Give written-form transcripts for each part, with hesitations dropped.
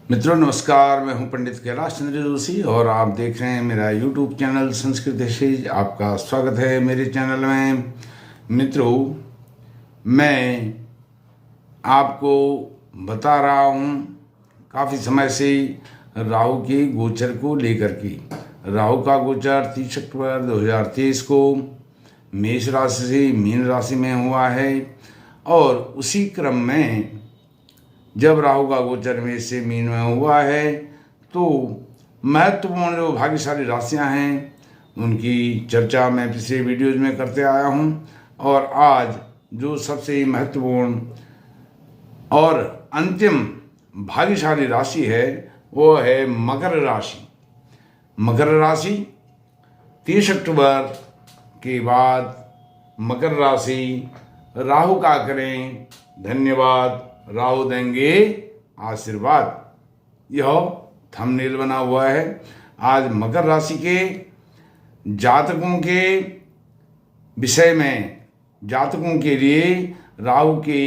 मित्रों नमस्कार, मैं हूं पंडित कैलाश चंद्र जोशी और आप देख रहे हैं मेरा यूट्यूब चैनल संस्कृत हिस्ट्री। आपका स्वागत है मेरे चैनल में। मित्रों, मैं आपको बता रहा हूं काफ़ी समय से राहु के गोचर को लेकर के। राहु का गोचर 30 अक्टूबर 2023 को मेष राशि से मीन राशि में हुआ है और उसी क्रम में जब राहु का गोचर मेष से मीन में हुआ है तो महत्वपूर्ण जो भाग्यशाली राशियां हैं उनकी चर्चा मैं पिछले वीडियोज में करते आया हूं। और आज जो सबसे महत्वपूर्ण और अंतिम भाग्यशाली राशि है वो है मकर राशि। मकर राशि 30 अक्टूबर के बाद मकर राशि राहु का करें धन्यवाद, राहु देंगे आशीर्वाद। यह थंबनेल बना हुआ है। आज मकर राशि के जातकों के विषय में, जातकों के लिए राहु के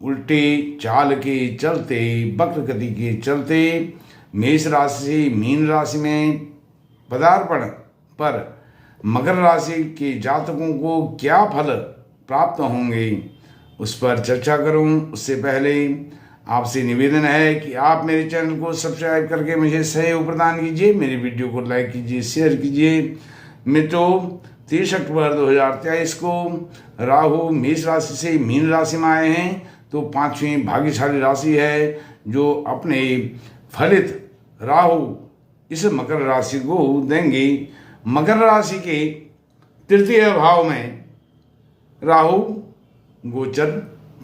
उल्टे चाल के चलते, वक्र गति के चलते मेष राशि से मीन राशि में पदार्पण पर मकर राशि के जातकों को क्या फल प्राप्त होंगे उस पर चर्चा करूं। उससे पहले आपसे निवेदन है कि आप मेरे चैनल को सब्सक्राइब करके मुझे सहयोग प्रदान कीजिए, मेरी वीडियो को लाइक कीजिए, शेयर कीजिए। मित्रों, 30 अक्टूबर 2023 को राहु मेष राशि से मीन राशि में आए हैं तो पांचवी भाग्यशाली राशि है जो अपने फलित राहु इस मकर राशि को देंगे। मकर राशि के तृतीय भाव में राहु गोचर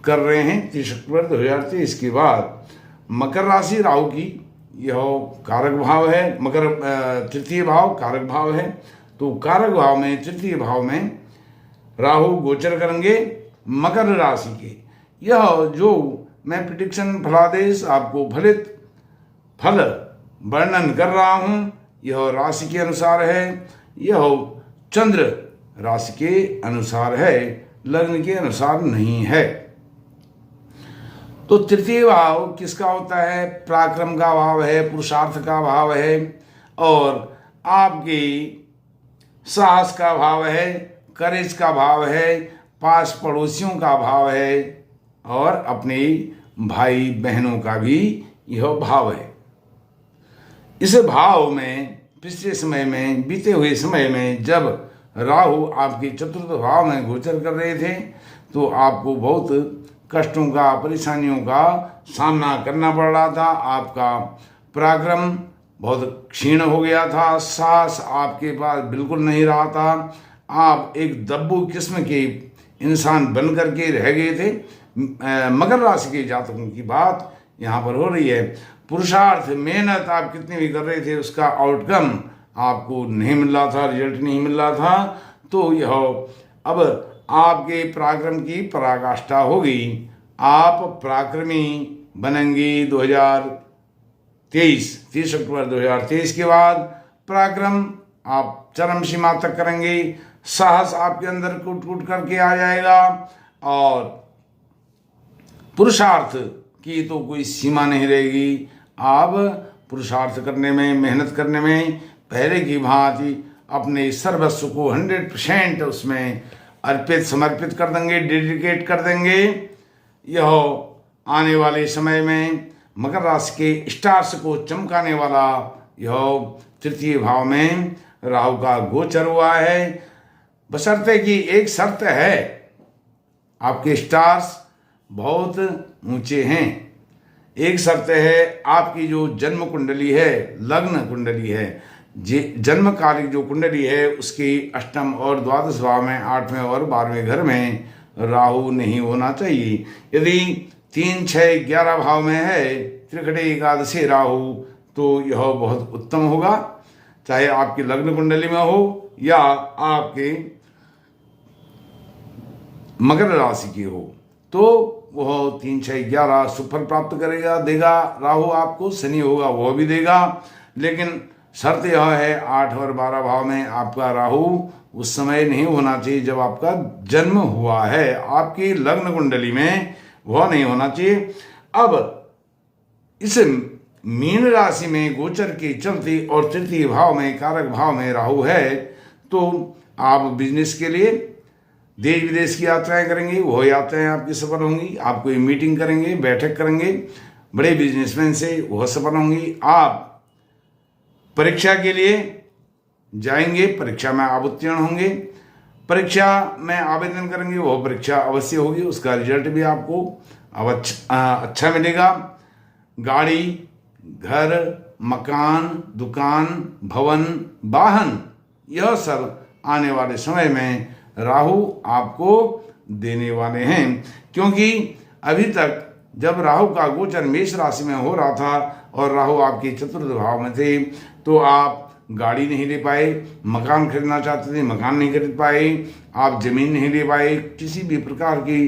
कर रहे हैं 30 अक्टूबर 2023 के बाद। मकर राशि राहु की यह कारक भाव है। मकर तृतीय भाव कारक भाव है तो कारक भाव में तृतीय भाव में राहु गोचर करेंगे मकर राशि के। यह जो मैं प्रिडिक्शन फलादेश आपको फलित फल वर्णन कर रहा हूं यह राशि के अनुसार है, यह चंद्र राशि के अनुसार है, लग्न के अनुसार नहीं है। तो तृतीय भाव किसका होता है? पराक्रम का भाव है, पुरुषार्थ का भाव है और आपके साहस का भाव है, करेज का भाव है, पास पड़ोसियों का भाव है और अपने भाई बहनों का भी यह भाव है। इस भाव में पिछले समय में, बीते हुए समय में जब राहु आपके चतुर्थ भाव में गोचर कर रहे थे तो आपको बहुत कष्टों का, परेशानियों का सामना करना पड़ रहा था। आपका पराक्रम बहुत क्षीण हो गया था, साहस आपके पास बिल्कुल नहीं रहा था, आप एक दब्बू किस्म के इंसान बन करके रह गए थे। मकर राशि के जातकों की बात यहाँ पर हो रही है। पुरुषार्थ, मेहनत आप कितनी भी कर रहे थे उसका आउटकम आपको नहीं मिल रहा था, रिजल्ट नहीं मिल रहा था। तो यह अब आपके पराक्रम की पराकाष्ठा होगी, आप पराक्रमी बनेंगे। 30 अक्टूबर 2023 के बाद पराक्रम आप चरम सीमा तक करेंगे, साहस आपके अंदर कूट कूट करके आ जाएगा और पुरुषार्थ की तो कोई सीमा नहीं रहेगी। आप पुरुषार्थ करने में, मेहनत करने में पहले की भांति अपने सर्वस्व को 100% उसमें अर्पित, समर्पित कर देंगे, डेडिकेट कर देंगे। यह आने वाले समय में मकर राशि के स्टार्स को चमकाने वाला यह तृतीय भाव में राहु का गोचर हुआ है। बशर्ते कि एक शर्त है, आपके स्टार्स बहुत ऊंचे हैं। एक शर्त है, आपकी जो जन्म कुंडली है, लग्न कुंडली है, जन्मकालिक जो कुंडली है उसकी अष्टम और द्वादश भाव में, 8वें और 12वें घर में राहु नहीं होना चाहिए। यदि 3, 6, 11 भाव में है त्रिकटे एकादशी राहु तो यह बहुत उत्तम होगा, चाहे आपकी लग्न कुंडली में हो या आपके मकर राशि की हो। तो वह 3, 6, 11 सुफल प्राप्त करेगा, देगा राहु आपको। शनि होगा वह भी देगा, लेकिन शर्त यह है 8 और 12 भाव में आपका राहु उस समय नहीं होना चाहिए जब आपका जन्म हुआ है। आपकी लग्न कुंडली में वह नहीं होना चाहिए। अब इस मीन राशि में गोचर के चलते और तृतीय भाव में कारक भाव में राहु है, तो आप बिजनेस के लिए देश विदेश की यात्राएं करेंगे, वह यात्राएं आपकी सफल होंगी। आप कोई मीटिंग करेंगे, बैठक करेंगे बड़े बिजनेसमैन से, वह सफल होंगी। आप परीक्षा के लिए जाएंगे, परीक्षा में आप उत्तीर्ण होंगे, परीक्षा में आवेदन करेंगे, वह परीक्षा अवश्य होगी, उसका रिजल्ट भी आपको अच्छा मिलेगा। गाड़ी, घर, मकान, दुकान, भवन, वाहन, यह सब आने वाले समय में राहु आपको देने वाले हैं। क्योंकि अभी तक जब राहु का गोचर मेष राशि में हो रहा था और राहु आपके चतुर्थ भाव में थे, तो आप गाड़ी नहीं ले पाए, मकान खरीदना चाहते थे, मकान नहीं खरीद पाए, आप जमीन नहीं ले पाए, किसी भी प्रकार की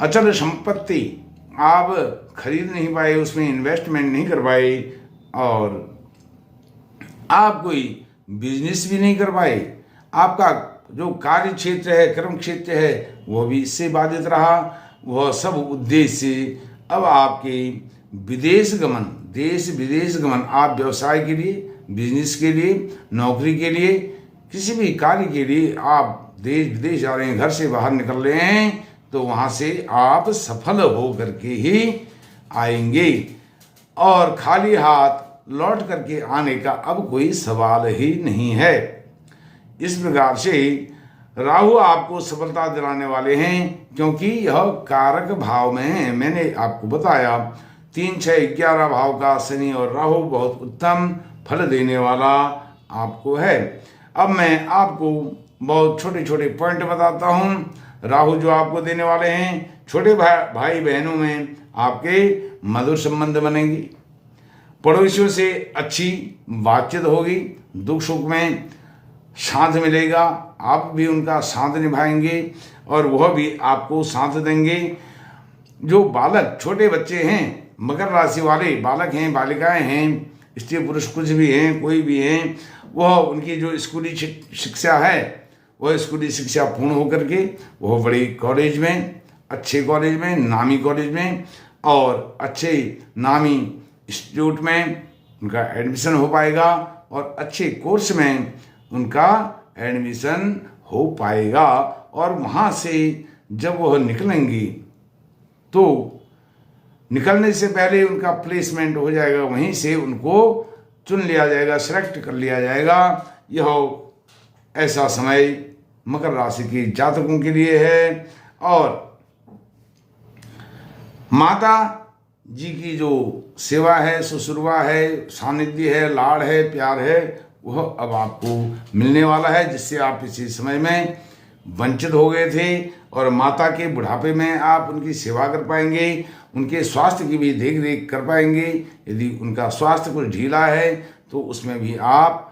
अचल संपत्ति आप खरीद नहीं पाए, उसमें इन्वेस्टमेंट नहीं कर पाए, और आप कोई बिजनेस भी नहीं कर पाए। आपका जो कार्य क्षेत्र है, कर्म क्षेत्र है, वह भी इससे बाधित रहा। वह सब उद्देश्य अब आपके विदेश गमन, देश विदेश गमन, आप व्यवसाय के लिए, बिजनेस के लिए, नौकरी के लिए, किसी भी कार्य के लिए आप देश विदेश जा रहे हैं, घर से बाहर निकल रहे हैं, तो वहाँ से आप सफल हो करके ही आएंगे, और खाली हाथ लौट करके आने का अब कोई सवाल ही नहीं है। इस प्रकार से राहु आपको सफलता दिलाने वाले हैं, क्योंकि यह कारक भाव में है। मैंने आपको बताया 3, 6, 11 भाव का शनि और राहु बहुत उत्तम फल देने वाला आपको है। अब मैं आपको बहुत छोटे छोटे पॉइंट बताता हूँ। राहु जो आपको देने वाले हैं, छोटे भाई बहनों में आपके मधुर संबंध बनेंगे, पड़ोसियों से अच्छी बातचीत होगी, दुख सुख में साथ मिलेगा, आप भी उनका साथ निभाएंगे और वह भी आपको साथ देंगे। जो बालक, छोटे बच्चे हैं, मकर राशि वाले बालक हैं, बालिकाएं हैं, स्त्री पुरुष कुछ भी हैं, कोई भी हैं, वह उनकी जो स्कूली शिक्षा है, वह स्कूली शिक्षा पूर्ण होकर के वह बड़ी कॉलेज में, अच्छे कॉलेज में, नामी कॉलेज में और अच्छे नामी इंस्टीट्यूट में उनका एडमिशन हो पाएगा, और अच्छे कोर्स में उनका एडमिशन हो पाएगा, और वहाँ से जब वह निकलेंगी तो निकलने से पहले उनका प्लेसमेंट हो जाएगा, वहीं से उनको चुन लिया जाएगा, सेलेक्ट कर लिया जाएगा। यह ऐसा समय मकर राशि के जातकों के लिए है। और माता जी की जो सेवा है, शुश्रूषा है, सानिध्य है, लाड़ है, प्यार है, वह अब आपको मिलने वाला है, जिससे आप इसी समय में वंचित हो गए थे। और माता के बुढ़ापे में आप उनकी सेवा कर पाएंगे, उनके स्वास्थ्य की भी देख रेख कर पाएंगे। यदि उनका स्वास्थ्य कुछ ढीला है तो उसमें भी आप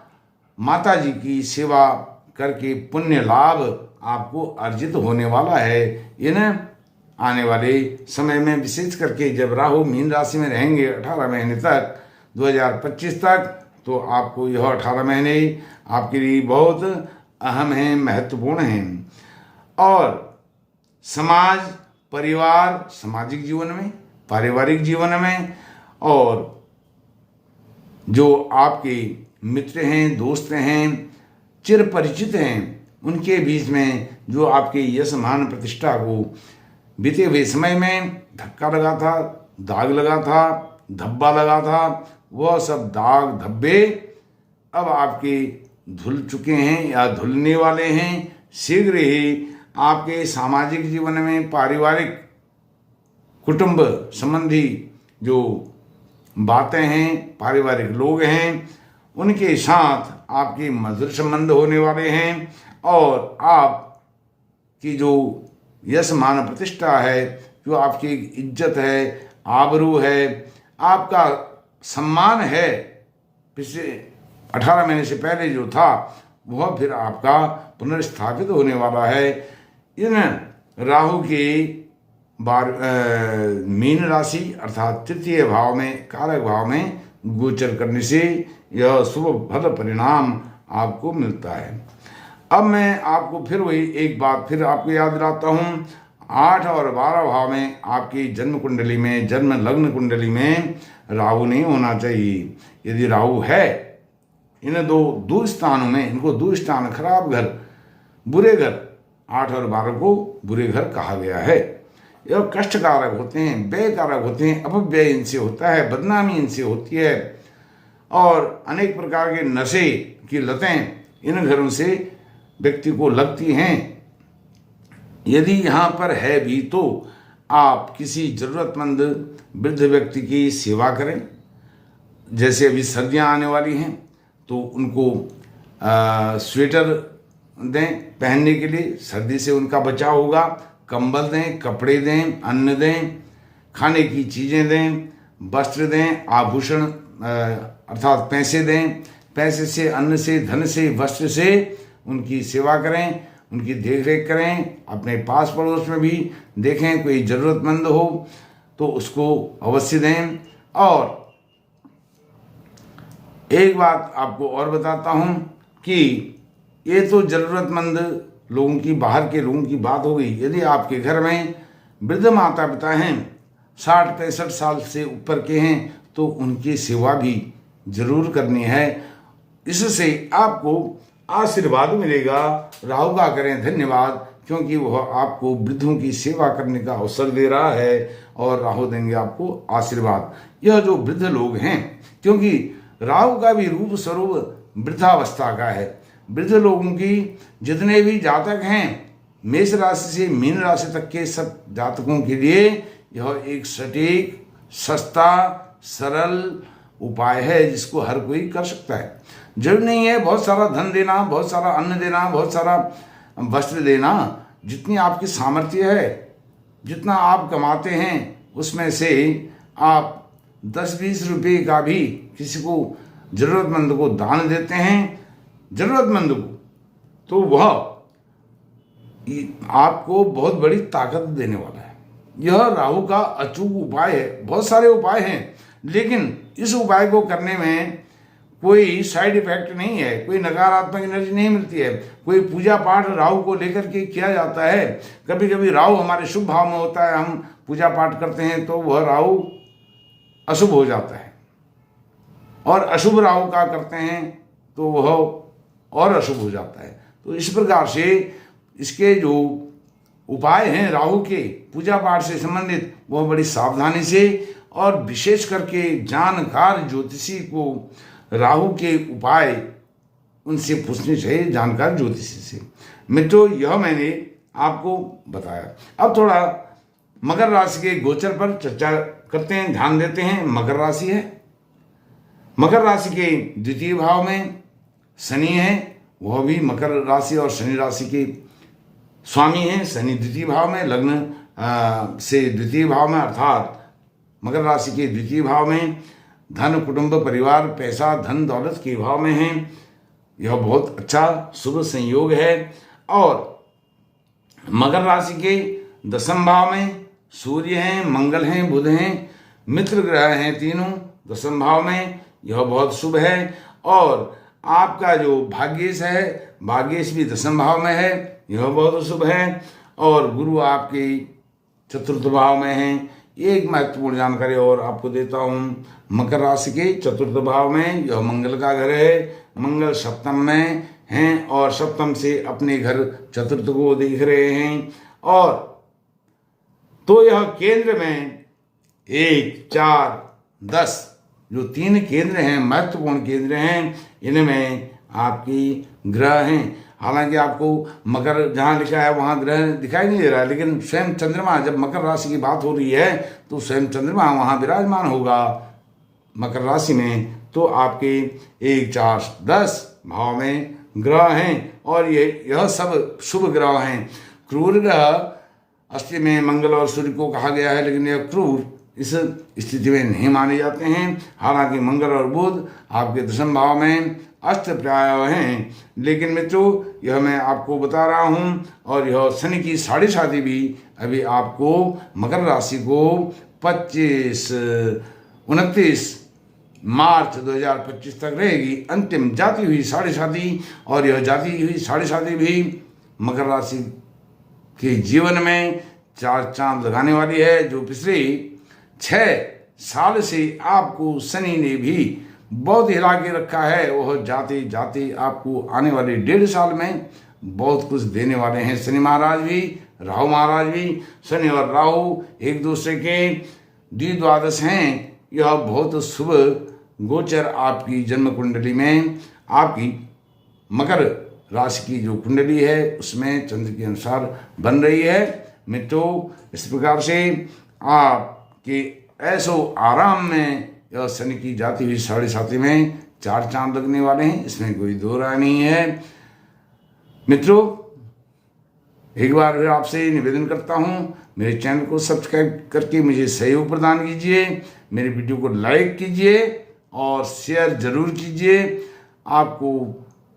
माता जी की सेवा करके पुण्य लाभ आपको अर्जित होने वाला है। इन आने वाले समय में, विशेष करके जब राहु मीन राशि में रहेंगे 18 महीने तक, 2025 तक, तो आपको यह 18 महीने आपके लिए बहुत अहम हैं, महत्वपूर्ण हैं। और समाज, परिवार, सामाजिक जीवन में, पारिवारिक जीवन में, और जो आपके मित्र हैं, दोस्त हैं, चिर परिचित हैं, उनके बीच में जो आपके यश मान प्रतिष्ठा को बीते हुए समय में धक्का लगा था, दाग लगा था, धब्बा लगा था, वह सब दाग धब्बे अब आपके धुल चुके हैं या धुलने वाले हैं। शीघ्र ही आपके सामाजिक जीवन में, पारिवारिक, कुटुंब संबंधी जो बातें हैं, पारिवारिक लोग हैं, उनके साथ आपके मधुर संबंध होने वाले हैं। और आपकी जो यश मान प्रतिष्ठा है, जो आपकी इज्जत है, आबरू है, आपका सम्मान है, पिछले 18 महीने से पहले जो था वह फिर आपका पुनर्स्थापित होने वाला है। इन राहु के मीन राशि अर्थात तृतीय भाव में, कारक भाव में गोचर करने से यह शुभ फल परिणाम आपको मिलता है। अब मैं आपको फिर वही एक बात फिर आपको याद दिलाता हूँ। 8 और 12 भाव में आपकी जन्म कुंडली में, जन्म लग्न कुंडली में राहु नहीं होना चाहिए। यदि राहु है इन दो स्थानों में, इनको दो स्थान खराब घर, बुरे घर, 8 और 12 को बुरे घर कहा गया है। यह कष्टकारक होते हैं, व्ययकारक होते हैं, अपव्यय इनसे होता है, बदनामी इनसे होती है और अनेक प्रकार के नशे की लतें इन घरों से व्यक्ति को लगती हैं। यदि यहाँ पर है भी तो आप किसी जरूरतमंद वृद्ध व्यक्ति की सेवा करें। जैसे अभी सर्दियाँ आने वाली हैं तो उनको स्वेटर दें पहनने के लिए, सर्दी से उनका बचाव होगा। कंबल दें, कपड़े दें, अन्न दें, खाने की चीज़ें दें, वस्त्र दें, आभूषण अर्थात पैसे दें। पैसे से, अन्न से, धन से, वस्त्र से उनकी सेवा करें, उनकी देखरेख करें। अपने पास पड़ोस में भी देखें कोई ज़रूरतमंद हो तो उसको अवश्य दें। और एक बात आपको और बताता हूँ कि ये तो ज़रूरतमंद लोगों की, बाहर के लोगों की बात हो गई। यदि आपके घर में वृद्ध माता पिता हैं, 60-65 साल से ऊपर के हैं, तो उनकी सेवा भी जरूर करनी है। इससे आपको आशीर्वाद मिलेगा। राहु का करें धन्यवाद, क्योंकि वह आपको वृद्धों की सेवा करने का अवसर दे रहा है और राहु देंगे आपको आशीर्वाद। यह जो वृद्ध लोग हैं, क्योंकि राहु का भी रूप स्वरूप वृद्धावस्था का है। वृद्ध लोगों की जितने भी जातक हैं, मेष राशि से मीन राशि तक के सब जातकों के लिए यह एक सटीक, सस्ता, सरल उपाय है जिसको हर कोई कर सकता है। जरूर नहीं है बहुत सारा धन देना, बहुत सारा अन्न देना, बहुत सारा वस्त्र देना। जितनी आपकी सामर्थ्य है, जितना आप कमाते हैं, उसमें से आप 10-20 रुपये का भी किसी को ज़रूरतमंद को दान देते हैं, ज़रूरतमंद को, तो वह आपको बहुत बड़ी ताकत देने वाला है। यह राहु का अचूक उपाय है। बहुत सारे उपाय हैं, लेकिन इस उपाय को करने में कोई साइड इफेक्ट नहीं है, कोई नकारात्मक एनर्जी नहीं मिलती है। कोई पूजा पाठ राहु को लेकर के किया जाता है। कभी कभी राहु हमारे शुभ भाव में होता है, हम पूजा पाठ करते हैं तो वह राहु अशुभ हो जाता है, और अशुभ राहु का करते हैं तो वह और अशुभ हो जाता है। तो इस प्रकार से इसके जो उपाय हैं राहु के पूजा पाठ से संबंधित, वह बड़ी सावधानी से और विशेष करके जानकार ज्योतिषी को राहु के उपाय उनसे पूछने चाहिए, जानकार ज्योतिषी से। मित्रों, यह मैंने आपको बताया। अब थोड़ा मकर राशि के गोचर पर चर्चा करते हैं, ध्यान देते हैं। मकर राशि है, मकर राशि के द्वितीय भाव में शनि है, वह भी मकर राशि और शनि राशि के स्वामी हैं। शनि द्वितीय भाव में, लग्न से द्वितीय भाव में, अर्थात मकर राशि के द्वितीय भाव में धन, कुटुंब, परिवार, पैसा, धन दौलत के भाव में हैं। यह बहुत अच्छा शुभ संयोग है। और मकर राशि के 10वें भाव में सूर्य हैं, मंगल हैं, बुध हैं, मित्र ग्रह हैं तीनों 10वें भाव में। यह बहुत शुभ है। और आपका जो भाग्येश है, भाग्येश भी 10वें भाव में है, यह बहुत शुभ है। और गुरु आपके 4th भाव में हैं। एक महत्वपूर्ण जानकारी और आपको देता हूँ, मकर राशि के 4th भाव में यह मंगल का घर है। मंगल सप्तम में हैं और सप्तम से अपने घर 4th को देख रहे हैं। और तो यह केंद्र में 1, 4, 10 जो 3 केंद्र हैं, महत्वपूर्ण केंद्र हैं, इनमें आपकी ग्रह हैं। हालांकि आपको मकर जहाँ लिखा है वहाँ ग्रह दिखाई नहीं दे रहा है, लेकिन स्वयं चंद्रमा, जब मकर राशि की बात हो रही है तो स्वयं चंद्रमा वहाँ विराजमान होगा मकर राशि में। तो आपके 1, 4, 10 भाव में ग्रह हैं और यह सब शुभ ग्रह हैं। क्रूर ग्रह अष्टमी में मंगल और सूर्य को कहा गया है, लेकिन यह क्रूर इस स्थिति में नहीं माने जाते हैं। हालांकि मंगल और बुध आपके 10वें भाव में अष्ट प्राय हैं, लेकिन मित्रों यह मैं आपको बता रहा हूँ। और यह शनि की 6.5 भी अभी आपको मकर राशि को 29 मार्च 2025 तक रहेगी, अंतिम जाती हुई 6.5। और यह जाती हुई 6.5 भी मकर राशि के जीवन में 4 चांद लगाने वाली है, जो पिछले 6 साल से आपको शनि ने भी बहुत हिला के रखा है, वह जाते जाते आपको आने वाले 1.5 साल में बहुत कुछ देने वाले हैं। शनि महाराज भी, राहु महाराज भी। शनि और राहु एक दूसरे के द्विद्वादश हैं। यह बहुत शुभ गोचर आपकी जन्म कुंडली में, आपकी मकर राशि की जो कुंडली है उसमें चंद्र के अनुसार बन रही है। मित्रों, इस प्रकार से आपके ऐसो आराम में यह शनि की जाती हुई 7.5 में 4 चांद लगने वाले हैं, इसमें कोई दो राय नहीं है। मित्रों, एक बार फिर आपसे निवेदन करता हूँ, मेरे चैनल को सब्सक्राइब करके मुझे सहयोग प्रदान कीजिए, मेरे वीडियो को लाइक कीजिए और शेयर जरूर कीजिए। आपको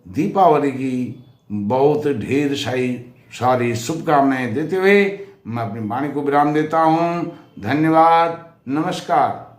दीपावली की बहुत ढेर सारी शुभकामनाएं देते हुए मैं अपनी वाणी को विराम देता हूँ। धन्यवाद, नमस्कार।